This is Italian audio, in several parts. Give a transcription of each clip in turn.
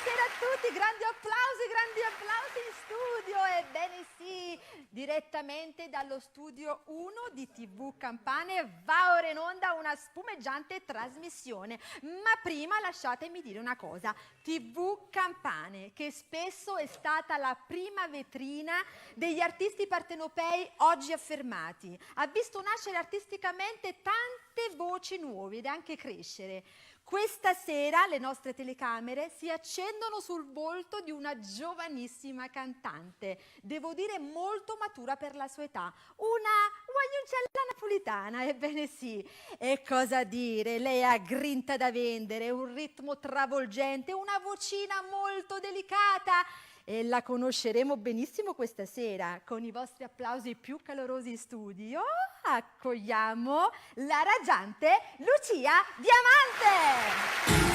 Buonasera a tutti, grandi applausi in studio. Ebbene sì, direttamente dallo studio 1 di TV Campane va ora in onda una spumeggiante trasmissione. Ma prima lasciatemi dire una cosa, TV Campane, che spesso è stata la prima vetrina degli artisti partenopei oggi affermati, ha visto nascere artisticamente tante voci nuove ed anche crescere. Questa sera le nostre telecamere si accendono sul volto di una giovanissima cantante, devo dire molto matura per la sua età, una guaglioncella napolitana, ebbene sì. E cosa dire, lei ha grinta da vendere, un ritmo travolgente, una vocina molto delicata. E la conosceremo benissimo questa sera. Con i vostri applausi più calorosi in studio accogliamo la raggiante Lucia Diamante!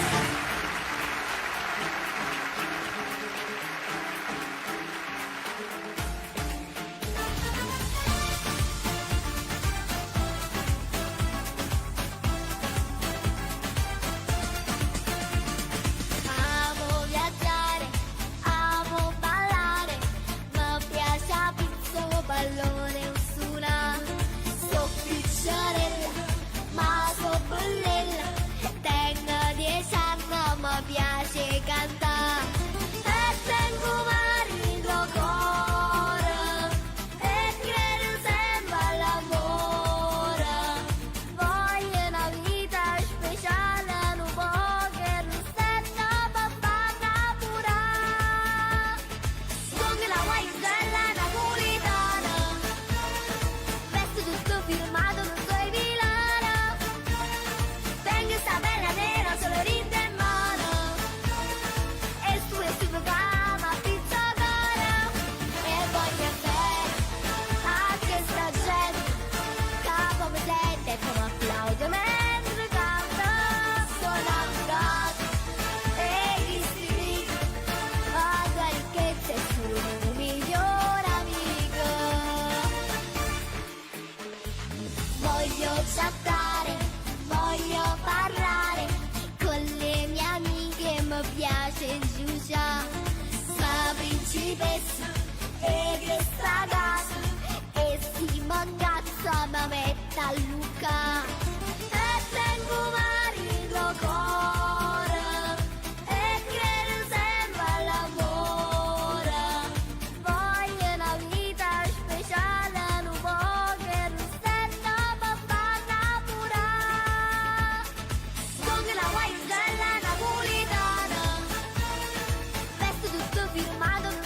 E questa casa e si mangazza ma metta a Luca e tengo marito cuore e credo sempre all'amore voglio una vita speciale non voglio rossetto papà pura con la guagliella napolitana vesto tutto firmato non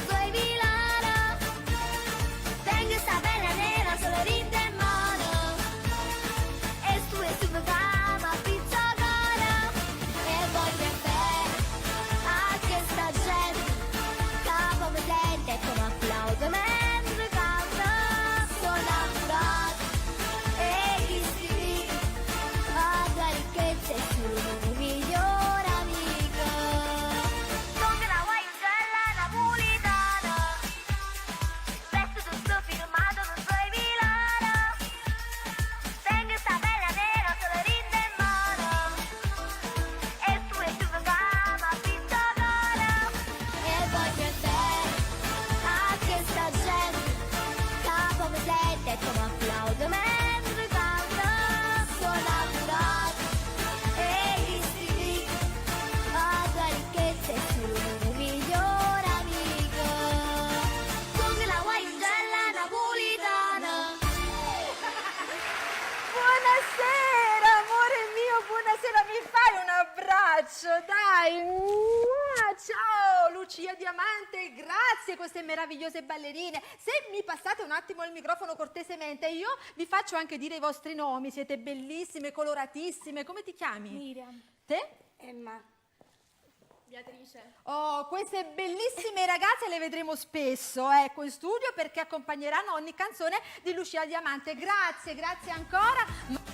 so dai! Ciao Lucia Diamante, grazie a queste meravigliose ballerine. Se mi passate un attimo il microfono cortesemente, io vi faccio anche dire i vostri nomi. Siete bellissime, coloratissime. Come ti chiami? Miriam. Te? Emma. Beatrice. Oh, queste bellissime ragazze le vedremo spesso, ecco, in studio perché accompagneranno ogni canzone di Lucia Diamante. Grazie, grazie ancora.